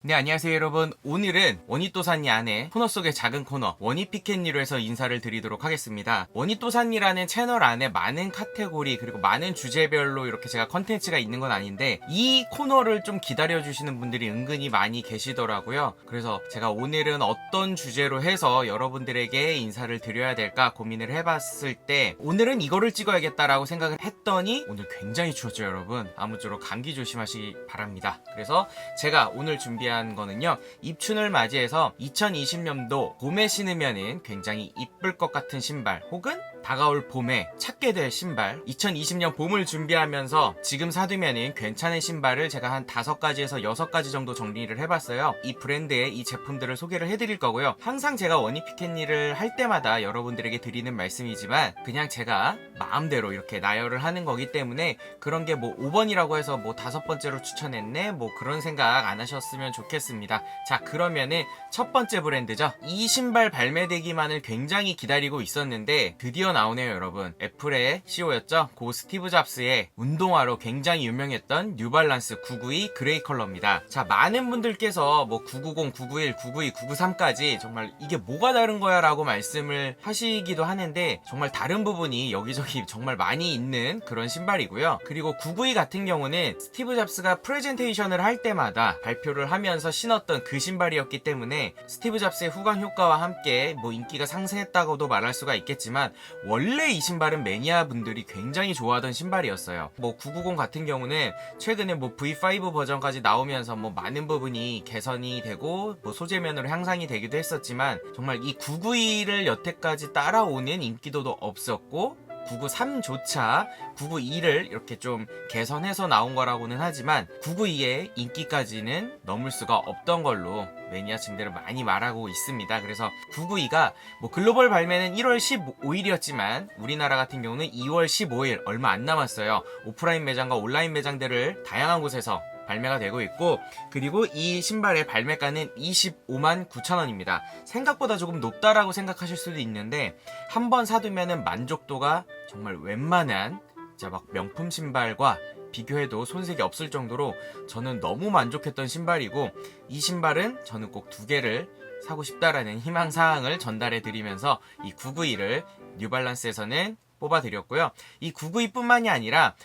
네, 안녕하세요 여러분. 오늘은 원이또산이 안에 코너 속의 작은 코너 원이피켓니로 해서 인사를 드리도록 하겠습니다. 원이또산이라는 채널 안에 많은 카테고리 그리고 많은 주제별로 이렇게 제가 컨텐츠가 있는 건 아닌데 이 코너를 좀 기다려주시는 분들이 은근히 많이 계시더라고요. 그래서 제가 오늘은 어떤 주제로 해서 여러분들에게 인사를 드려야 될까 고민을 해봤을 때 오늘은 이거를 찍어야겠다라고 생각을 했더니 오늘 굉장히 추웠죠 여러분. 아무쪼록 감기 조심하시기 바랍니다. 그래서 제가 오늘 준비한 거는요, 입춘을 맞이해서 2020년도 봄에 신으면은 굉장히 이쁠 것 같은 신발 혹은 다가올 봄에 찾게 될 신발, 2020년 봄을 준비하면서 지금 사두면은 괜찮은 신발을 제가 한 5가지에서 6가지 정도 정리를 해봤어요. 이 브랜드의 이 제품들을 소개를 해드릴 거고요. 항상 제가 원이피켓니를 할 때마다 여러분들에게 드리는 말씀이지만 그냥 제가 마음대로 이렇게 나열을 하는 거기 때문에 그런 게 뭐 5번이라고 해서 뭐 5번째로 추천했네 뭐 그런 생각 안 하셨으면 좋겠습니다. 자, 그러면은 첫 번째 브랜드죠. 이 신발 발매되기만을 굉장히 기다리고 있었는데 드디어 나오네요 여러분. 애플의 CEO였죠. 고 스티브 잡스의 운동화로 굉장히 유명했던 뉴발란스 992 그레이 컬러입니다. 자, 많은 분들께서 뭐 990, 991, 992, 993까지 정말 이게 뭐가 다른 거야 라고 말씀을 하시기도 하는데 정말 다른 부분이 여기저기 정말 많이 있는 그런 신발이고요. 그리고 992 같은 경우는 스티브 잡스가 프레젠테이션을 할 때마다 발표를 하면서 신었던 그 신발이었기 때문에 스티브 잡스의 후광 효과와 함께 뭐 인기가 상승했다고도 말할 수가 있겠지만 원래 이 신발은 매니아 분들이 굉장히 좋아하던 신발이었어요. 뭐 990 같은 경우는 최근에 뭐 V5 버전까지 나오면서 뭐 많은 부분이 개선이 되고 뭐 소재면으로 향상이 되기도 했었지만 정말 이 992를 여태까지 따라오는 인기도도 없었고 993조차 992를 이렇게 좀 개선해서 나온 거라고는 하지만 992의 인기까지는 넘을 수가 없던 걸로 매니아층들은 많이 말하고 있습니다. 그래서 992가 뭐 글로벌 발매는 1월 15일이었지만 우리나라 같은 경우는 2월 15일 얼마 안 남았어요. 오프라인 매장과 온라인 매장들을 다양한 곳에서 발매가 되고 있고, 그리고 이 신발의 발매가는 25만 9천원입니다. 생각보다 조금 높다라고 생각하실 수도 있는데 한 번 사두면은 만족도가 정말 웬만한 진짜 막 명품 신발과 비교해도 손색이 없을 정도로 저는 너무 만족했던 신발이고, 이 신발은 저는 꼭 2개를 사고 싶다라는 희망사항을 전달해 드리면서 이 992를 뉴발란스에서는 뽑아드렸고요. 이 992뿐만이 아니라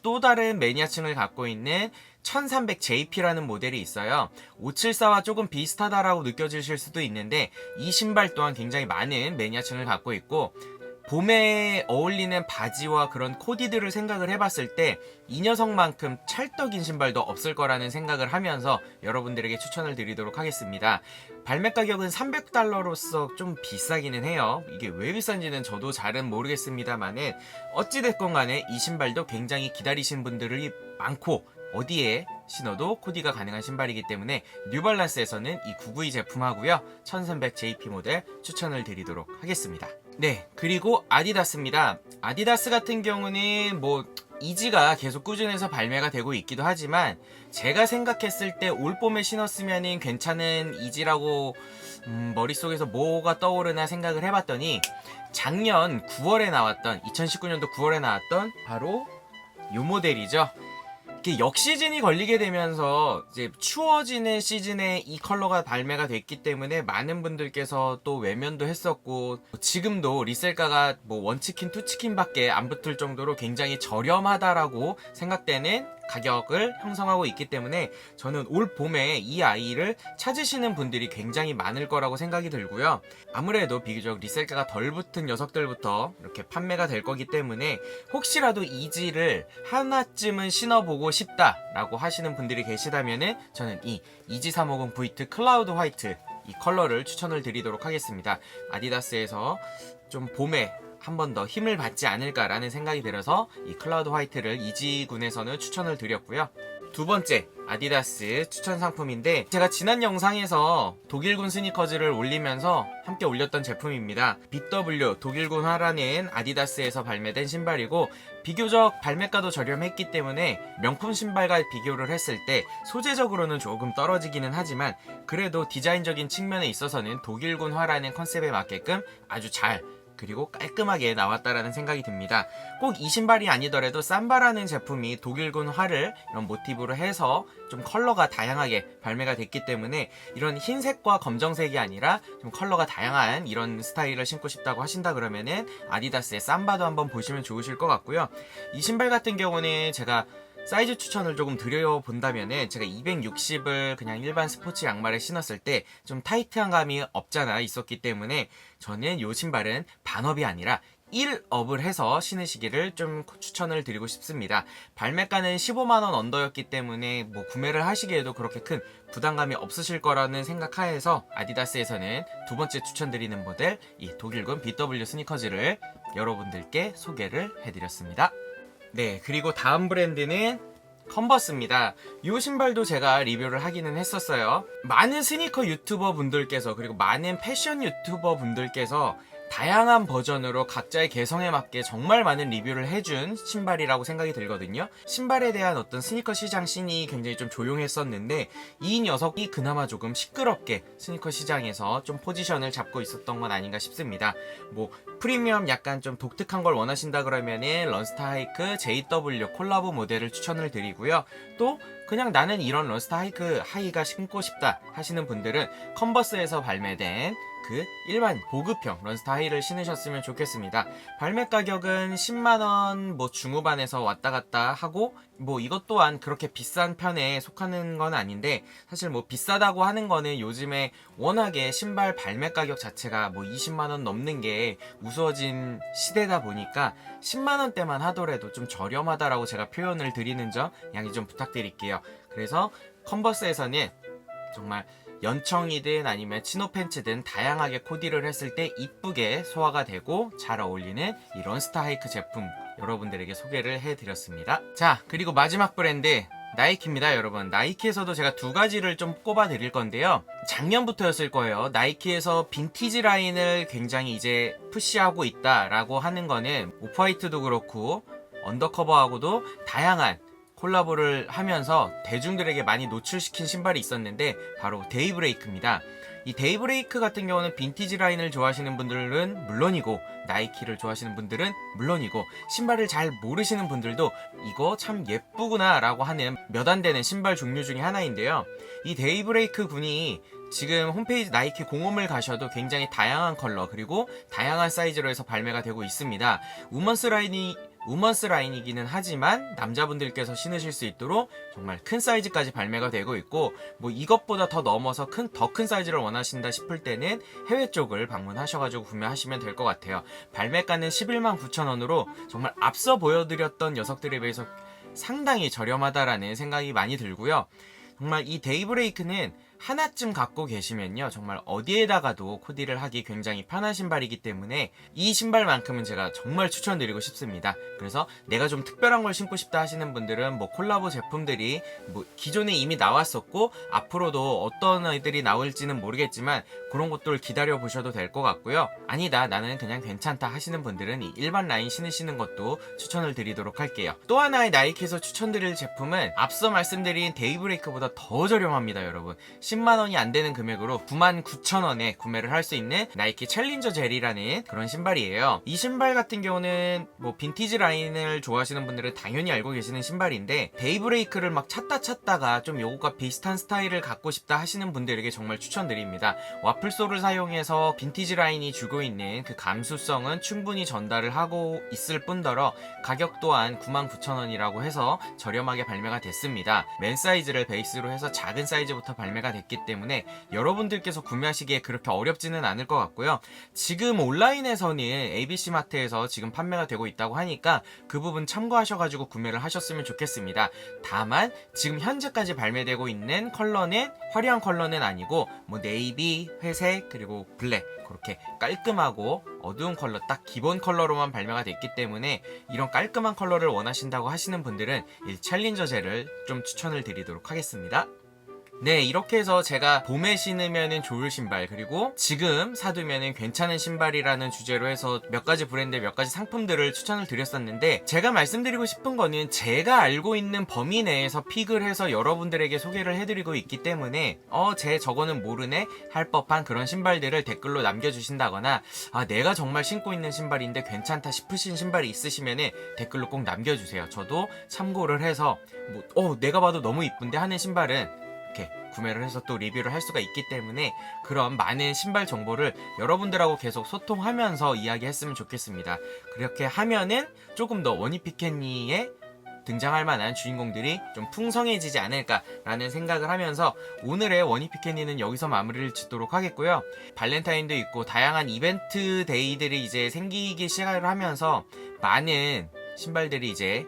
또 다른 매니아층을 갖고 있는 1300JP라는 모델이 있어요. 574와 조금 비슷하다라고 느껴지실 수도 있는데 이 신발 또한 굉장히 많은 매니아층을 갖고 있고, 봄에 어울리는 바지와 그런 코디들을 생각을 해봤을 때 이 녀석만큼 찰떡인 신발도 없을 거라는 생각을 하면서 여러분들에게 추천을 드리도록 하겠습니다. 발매 가격은 $300로서 좀 비싸기는 해요. 이게 왜 비싼지는 저도 잘은 모르겠습니다만은 어찌됐건 간에 이 신발도 굉장히 기다리신 분들이 많고 어디에 신어도 코디가 가능한 신발이기 때문에 뉴발란스에서는 이 992 제품하고요 1300JP 모델 추천을 드리도록 하겠습니다. 네, 그리고 아디다스입니다. 아디다스 같은 경우는 뭐 이지가 계속 꾸준해서 발매가 되고 있기도 하지만 제가 생각했을 때 올봄에 신었으면 괜찮은 이지라고 머릿속에서 뭐가 떠오르나 생각을 해봤더니 작년 9월에 나왔던 2019년도 9월에 나왔던 바로 이 모델이죠. 역시즌이 걸리게 되면서 이제 추워지는 시즌에 이 컬러가 발매가 됐기 때문에 많은 분들께서 또 외면도 했었고, 지금도 리셀가가 뭐 원치킨 투치킨 밖에 안 붙을 정도로 굉장히 저렴하다라고 생각되는 가격을 형성하고 있기 때문에 저는 올 봄에 이 아이를 찾으시는 분들이 굉장히 많을 거라고 생각이 들고요. 아무래도 비교적 리셀가가 덜 붙은 녀석들부터 이렇게 판매가 될 거기 때문에 혹시라도 이지를 하나쯤은 신어보고 싶다라고 하시는 분들이 계시다면은 저는 이 이지 350 V2 클라우드 화이트 이 컬러를 추천을 드리도록 하겠습니다. 아디다스에서 좀 봄에 한 번 더 힘을 받지 않을까라는 생각이 들어서 이 클라우드 화이트를 이지군에서는 추천을 드렸고요. 두 번째 아디다스 추천 상품인데 제가 지난 영상에서 독일군 스니커즈를 올리면서 함께 올렸던 제품입니다. BW 독일군화라는 아디다스에서 발매된 신발이고 비교적 발매가도 저렴했기 때문에 명품 신발과 비교를 했을 때 소재적으로는 조금 떨어지기는 하지만 그래도 디자인적인 측면에 있어서는 독일군화라는 컨셉에 맞게끔 아주 잘 그리고 깔끔하게 나왔다라는 생각이 듭니다. 꼭 이 신발이 아니더라도 삼바라는 제품이 독일군 활을 이런 모티브로 해서 좀 컬러가 다양하게 발매가 됐기 때문에 이런 흰색과 검정색이 아니라 좀 컬러가 다양한 이런 스타일을 신고 싶다고 하신다 그러면은 아디다스의 삼바도 한번 보시면 좋으실 것 같고요. 이 신발 같은 경우는 제가 사이즈 추천을 조금 드려본다면은 제가 260을 그냥 일반 스포츠 양말에 신었을 때 좀 타이트한 감이 없잖아 있었기 때문에 저는 이 신발은 반업이 아니라 1업을 해서 신으시기를 좀 추천을 드리고 싶습니다. 발매가는 15만원 언더였기 때문에 뭐 구매를 하시기에도 그렇게 큰 부담감이 없으실 거라는 생각하에서 아디다스에서는 두 번째 추천드리는 모델 이 독일군 BW 스니커즈를 여러분들께 소개를 해드렸습니다. 네, 그리고 다음 브랜드는 컨버스입니다. 이 신발도 제가 리뷰를 하기는 했었어요. 많은 스니커 유튜버 분들께서 그리고 많은 패션 유튜버 분들께서 다양한 버전으로 각자의 개성에 맞게 정말 많은 리뷰를 해준 신발이라고 생각이 들거든요. 신발에 대한 어떤 스니커 시장 씬이 굉장히 좀 조용했었는데 이 녀석이 그나마 조금 시끄럽게 스니커 시장에서 좀 포지션을 잡고 있었던 건 아닌가 싶습니다. 뭐 프리미엄 약간 좀 독특한 걸 원하신다 그러면은 런스타 하이크 JW 콜라보 모델을 추천을 드리고요. 또 그냥 나는 이런 런스타 하이가 신고 싶다 하시는 분들은 컨버스에서 발매된 그 일반 보급형 런스타 하이를 신으셨으면 좋겠습니다. 발매 가격은 10만원 뭐 중후반에서 왔다 갔다 하고 뭐 이것 또한 그렇게 비싼 편에 속하는 건 아닌데 사실 뭐 비싸다고 하는 거는 요즘에 워낙에 신발 발매 가격 자체가 뭐 20만원 넘는 게 우스워진 시대다 보니까 10만원대만 하더라도 좀 저렴하다라고 제가 표현을 드리는 점 양해 좀 부탁드릴게요. 그래서 컨버스에서는 정말 연청이든 아니면 치노 팬츠든 다양하게 코디를 했을 때 이쁘게 소화가 되고 잘 어울리는 이 런스타 하이크 제품 여러분들에게 소개를 해드렸습니다. 자, 그리고 마지막 브랜드 나이키입니다. 여러분, 나이키에서도 제가 두 가지를 좀 꼽아 드릴 건데요. 작년부터였을 거예요. 나이키에서 빈티지 라인을 굉장히 이제 푸시하고 있다라고 하는 거는 오프화이트도 그렇고 언더커버하고도 다양한 콜라보를 하면서 대중들에게 많이 노출시킨 신발이 있었는데 바로 데이브레이크입니다. 이 데이브레이크 같은 경우는 빈티지 라인을 좋아하시는 분들은 물론이고 나이키를 좋아하시는 분들은 물론이고 신발을 잘 모르시는 분들도 이거 참 예쁘구나 라고 하는 몇 안 되는 신발 종류 중에 하나인데요. 이 데이브레이크 군이 지금 홈페이지 나이키 공홈을 가셔도 굉장히 다양한 컬러 그리고 다양한 사이즈로 해서 발매가 되고 있습니다. 우먼스 라인이기는 하지만 남자분들께서 신으실 수 있도록 정말 큰 사이즈까지 발매가 되고 있고 뭐 이것보다 더 넘어서 더 큰 사이즈를 원하신다 싶을 때는 해외 쪽을 방문하셔가지고 구매하시면 될 것 같아요. 발매가는 11만 9천원으로 정말 앞서 보여드렸던 녀석들에 비해서 상당히 저렴하다라는 생각이 많이 들고요. 정말 이 데이브레이크는 하나쯤 갖고 계시면요 정말 어디에다가도 코디를 하기 굉장히 편한 신발이기 때문에 이 신발만큼은 제가 정말 추천드리고 싶습니다. 그래서 내가 좀 특별한 걸 신고 싶다 하시는 분들은 뭐 콜라보 제품들이 뭐 기존에 이미 나왔었고 앞으로도 어떤 애들이 나올지는 모르겠지만 그런 것들 기다려 보셔도 될 것 같고요. 아니다 나는 그냥 괜찮다 하시는 분들은 이 일반 라인 신으시는 것도 추천을 드리도록 할게요. 또 하나의 나이키에서 추천드릴 제품은 앞서 말씀드린 데이브레이크보다 더 저렴합니다. 여러분 10만원이 안 되는 금액으로 99,000원에 구매를 할 수 있는 나이키 챌린저 젤이라는 그런 신발이에요. 이 신발 같은 경우는 뭐 빈티지 라인을 좋아하시는 분들은 당연히 알고 계시는 신발인데 데이브레이크를 막 찾다가 좀 요것과 비슷한 스타일을 갖고 싶다 하시는 분들에게 정말 추천드립니다. 와플솔을 사용해서 빈티지 라인이 주고 있는 그 감수성은 충분히 전달을 하고 있을 뿐더러 가격 또한 99,000원이라고 해서 저렴하게 발매가 됐습니다. 맨 사이즈를 베이스로 해서 작은 사이즈부터 발매가 됐기 때문에 여러분들께서 구매하시기에 그렇게 어렵지는 않을 것 같고요. 지금 온라인에서는 ABC마트에서 지금 판매가 되고 있다고 하니까 그 부분 참고하셔가지고 구매를 하셨으면 좋겠습니다. 다만 지금 현재까지 발매되고 있는 컬러는 화려한 컬러는 아니고 뭐 네이비, 회색, 그리고 블랙 그렇게 깔끔하고 어두운 컬러 딱 기본 컬러로만 발매가 됐기 때문에 이런 깔끔한 컬러를 원하신다고 하시는 분들은 이 챌린저 젤을 좀 추천을 드리도록 하겠습니다. 네, 이렇게 해서 제가 봄에 신으면은 좋을 신발, 그리고 지금 사두면은 괜찮은 신발이라는 주제로 해서 몇 가지 브랜드, 몇 가지 상품들을 추천을 드렸었는데, 제가 말씀드리고 싶은 거는 제가 알고 있는 범위 내에서 픽을 해서 여러분들에게 소개를 해드리고 있기 때문에 저거는 모르네 할 법한 그런 신발들을 댓글로 남겨주신다거나, 내가 정말 신고 있는 신발인데 괜찮다 싶으신 신발이 있으시면은 댓글로 꼭 남겨주세요. 저도 참고를 해서 내가 봐도 너무 이쁜데 하는 신발은 이렇게 구매를 해서 또 리뷰를 할 수가 있기 때문에, 그런 많은 신발 정보를 여러분들하고 계속 소통하면서 이야기했으면 좋겠습니다. 그렇게 하면은 조금 더 원희피켓니에 등장할 만한 주인공들이 좀 풍성해지지 않을까라는 생각을 하면서 오늘의 원희피켓니는 여기서 마무리를 짓도록 하겠고요. 발렌타인도 있고 다양한 이벤트 데이들이 이제 생기기 시작을 하면서 많은 신발들이 이제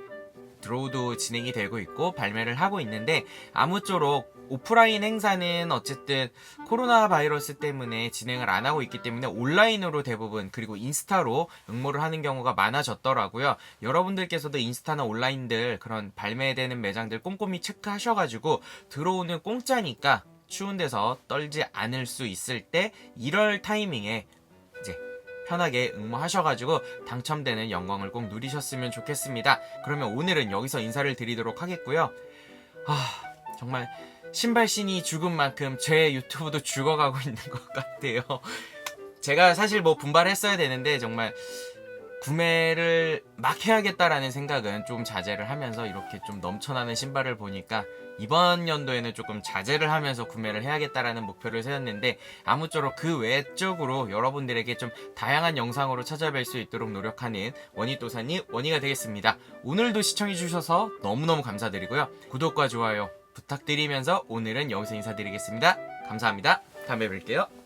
드로우도 진행이 되고 있고 발매를 하고 있는데, 아무쪼록 오프라인 행사는 어쨌든 코로나 바이러스 때문에 진행을 안 하고 있기 때문에 온라인으로 대부분, 그리고 인스타로 응모를 하는 경우가 많아졌더라고요. 여러분들께서도 인스타나 온라인들 그런 발매되는 매장들 꼼꼼히 체크하셔가지고 들어오는 공짜니까 추운 데서 떨지 않을 수 있을 때 이럴 타이밍에 이제 편하게 응모하셔가지고 당첨되는 영광을 꼭 누리셨으면 좋겠습니다. 그러면 오늘은 여기서 인사를 드리도록 하겠고요. 정말 신발신이 죽은 만큼 제 유튜브도 죽어가고 있는 것 같아요. 제가 사실 분발했어야 되는데 정말 구매를 막 해야겠다라는 생각은 좀 자제를 하면서 이렇게 좀 넘쳐나는 신발을 보니까 이번 연도에는 조금 자제를 하면서 구매를 해야겠다라는 목표를 세웠는데, 아무쪼록 그 외적으로 여러분들에게 좀 다양한 영상으로 찾아뵐 수 있도록 노력하는 원희도사님 원희가 되겠습니다. 오늘도 시청해주셔서 너무너무 감사드리고요. 구독과 좋아요 부탁드리면서 오늘은 여기서 인사드리겠습니다. 감사합니다. 다음에 뵐게요.